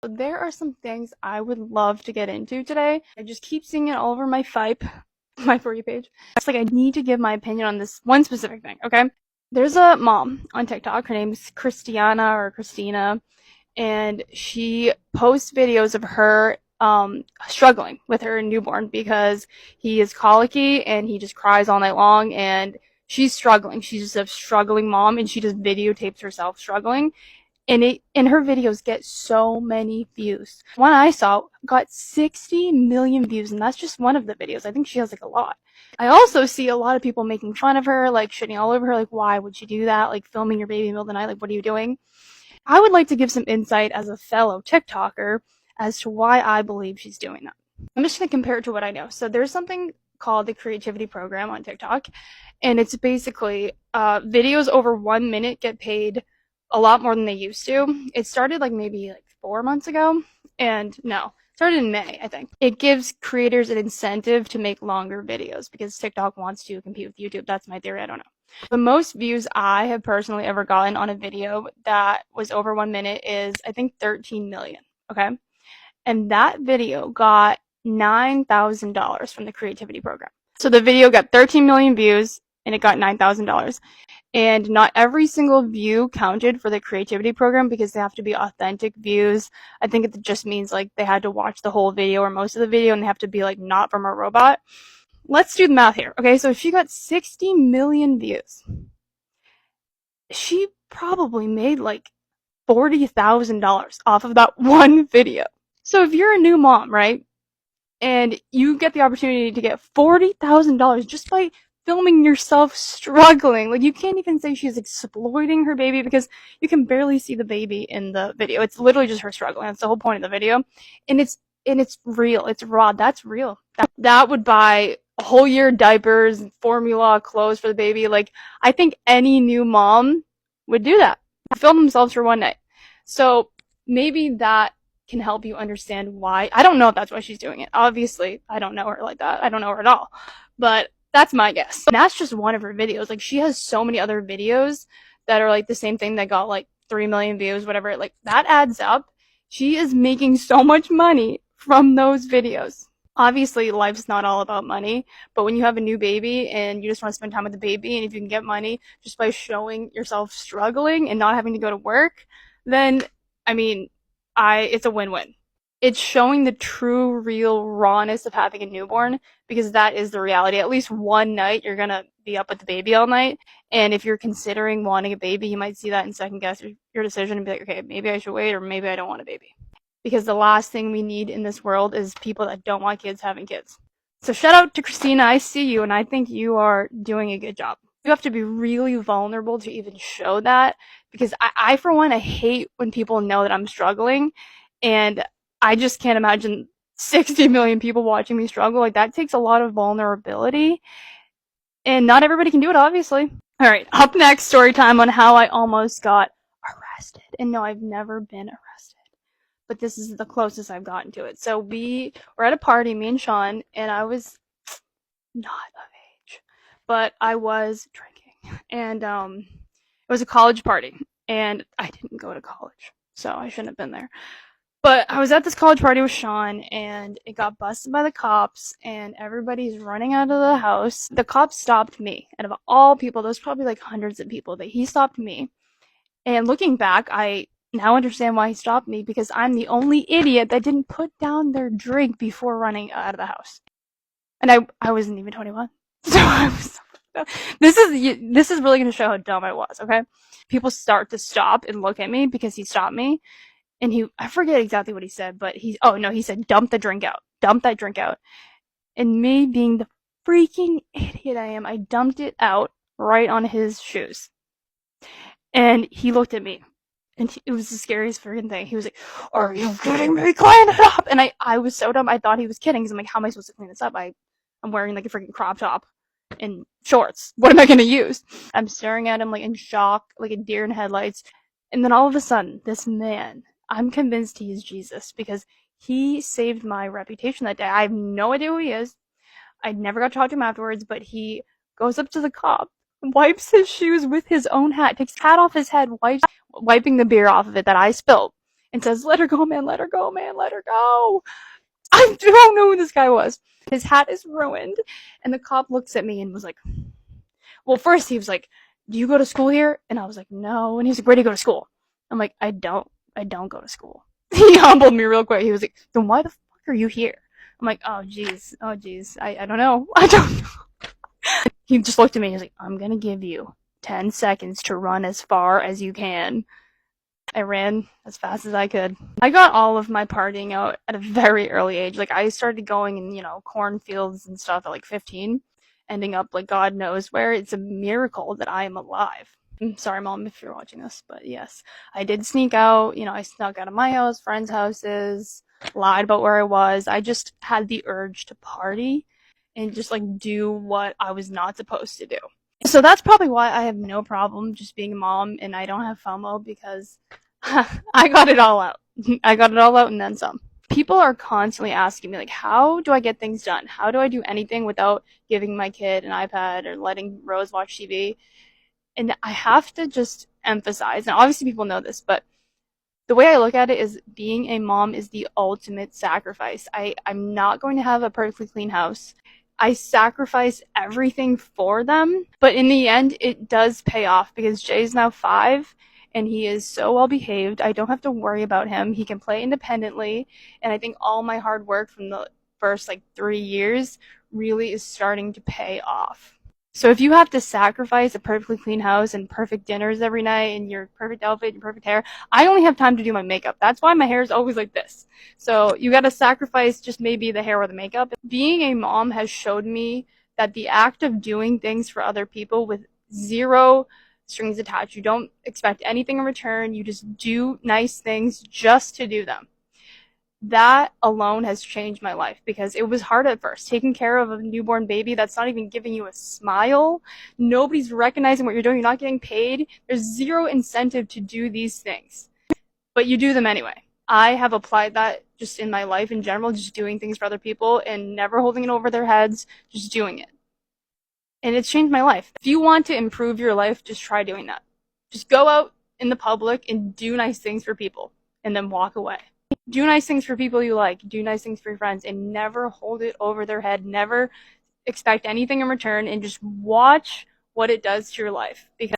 So there are some things I would love to get into today. I just keep seeing it all over my my For You page. It's like I need to give my opinion on this one specific thing, okay? There's a mom on TikTok. Her name's Christina, and she posts videos of her struggling with her newborn because he is colicky and he just cries all night long, and she's struggling. She's just a struggling mom, and she just videotapes herself struggling, and her videos get so many views. One I saw got 60 million views, and that's just one of the videos. I think she has like a lot. I also see a lot of people making fun of her, like shitting all over her, like, why would you do that? Like, filming your baby in the middle of the night, like, what are you doing? I would like to give some insight as a fellow TikToker as to why I believe she's doing that. I'm just going to compare it to what I know. So there's something called the creativity program on TikTok, and it's basically videos over 1 minute get paid a lot more than they used to. It started like maybe like 4 months ago, and no, it started in May, I think. It gives creators an incentive to make longer videos because TikTok wants to compete with YouTube. That's my theory. I don't know. The most views I have personally ever gotten on a video that was over 1 minute is, I think, 13 million. Okay. And that video got $9,000 from the creativity program. So the video got 13 million views and it got $9,000. And not every single view counted for the creativity program because they have to be authentic views. I think it just means like they had to watch the whole video or most of the video, and they have to be like not from a robot. Let's do the math here. Okay, so if she got 60 million views, she probably made like $40,000 off of that one video. So if you're a new mom, right, and you get the opportunity to get $40,000 just by filming yourself struggling, like, you can't even say she's exploiting her baby because you can barely see the baby in the video. It's literally just her struggling. That's the whole point of the video. And it's real. It's raw. That's real. That would buy a whole year diapers, formula, clothes for the baby. Like, I think any new mom would do that. Film themselves for one night. So maybe that can help you understand why. I don't know if that's why she's doing it. Obviously, I don't know her like that. I don't know her at all. But that's my guess. And that's just one of her videos. Like, she has so many other videos that are like the same thing that got like 3 million views, whatever. Like, that adds up. She is making so much money from those videos. Obviously, life's not all about money, but when you have a new baby and you just want to spend time with the baby, and if you can get money just by showing yourself struggling and not having to go to work, then, I mean, it's a win-win. It's showing the true, real rawness of having a newborn, because that is the reality. At least one night, you're gonna be up with the baby all night, and if you're considering wanting a baby, you might see that and second guess your decision and be like, okay, maybe I should wait, or maybe I don't want a baby. Because the last thing we need in this world is people that don't want kids having kids. So shout out to Christina. I see you, and I think you are doing a good job. You have to be really vulnerable to even show that, because I for one, I hate when people know that I'm struggling, and I just can't imagine 60 million people watching me struggle. Like, that takes a lot of vulnerability, and not everybody can do it, obviously. All right, up next, story time on how I almost got arrested. And no, I've never been arrested, but this is the closest I've gotten to it. So we were at a party, me and Sean, and I was not of age, but I was drinking, and it was a college party, and I didn't go to college, so I shouldn't have been there. But I was at this college party with Sean, and it got busted by the cops, and everybody's running out of the house. The cops stopped me. Out of all people, there was probably like hundreds of people, but he stopped me. And looking back, I now understand why he stopped me, because I'm the only idiot that didn't put down their drink before running out of the house. And I wasn't even 21. So I was... This is really going to show how dumb I was, okay? People start to stop and look at me because he stopped me. And I forget exactly what he said, but he said, dump the drink out. Dump that drink out. And me being the freaking idiot I am, I dumped it out right on his shoes. And he looked at me, and it was the scariest freaking thing. He was like, are you kidding me? Clean it up! And I was so dumb, I thought he was kidding, because I'm like, how am I supposed to clean this up? I'm wearing like a freaking crop top and shorts. What am I gonna use? I'm staring at him like in shock, like a deer in headlights. And then all of a sudden, this man, I'm convinced he is Jesus, because he saved my reputation that day. I have no idea who he is. I never got to talk to him afterwards, but he goes up to the cop, wipes his shoes with his own hat, takes his hat off his head, wiping the beer off of it that I spilled, and says, "Let her go, man, let her go, man, let her go." I don't know who this guy was. His hat is ruined. And the cop looks at me and was like, well, first he was like, "Do you go to school here?" And I was like, "No." And he was like, "Where do you go to school?" I'm like, I don't go to school." He humbled me real quick. He was like, "Then why the fuck are you here?" I'm like, oh geez, I don't know. I don't know. He just looked at me and he was like, "I'm gonna give you 10 seconds to run as far as you can." I ran as fast as I could. I got all of my partying out at a very early age. Like, I started going in, cornfields and stuff at like 15, ending up like God knows where. It's a miracle that I am alive. I'm sorry, Mom, if you're watching this, but yes, I did sneak out. I snuck out of my house, friends' houses, lied about where I was. I just had the urge to party and just like do what I was not supposed to do. So that's probably why I have no problem just being a mom and I don't have FOMO, because I got it all out. I got it all out and then some. People are constantly asking me, like, how do I get things done? How do I do anything without giving my kid an iPad or letting Rose watch TV? And I have to just emphasize, and obviously people know this, but the way I look at it is being a mom is the ultimate sacrifice. I'm not going to have a perfectly clean house. I sacrifice everything for them, but in the end, it does pay off because Jay's now 5 and he is so well behaved. I don't have to worry about him. He can play independently, and I think all my hard work from the first like 3 years really is starting to pay off. So if you have to sacrifice a perfectly clean house and perfect dinners every night and your perfect outfit, your perfect hair, I only have time to do my makeup. That's why my hair is always like this. So you gotta sacrifice just maybe the hair or the makeup. Being a mom has showed me that the act of doing things for other people with zero strings attached, you don't expect anything in return, you just do nice things just to do them. That alone has changed my life because it was hard at first. Taking care of a newborn baby that's not even giving you a smile, nobody's recognizing what you're doing, you're not getting paid, there's zero incentive to do these things. But you do them anyway. I have applied that just in my life in general, just doing things for other people and never holding it over their heads, just doing it. And it's changed my life. If you want to improve your life, just try doing that. Just go out in the public and do nice things for people and then walk away. Do nice things for people you like. Do nice things for your friends and never hold it over their head. Never expect anything in return and just watch what it does to your life. Because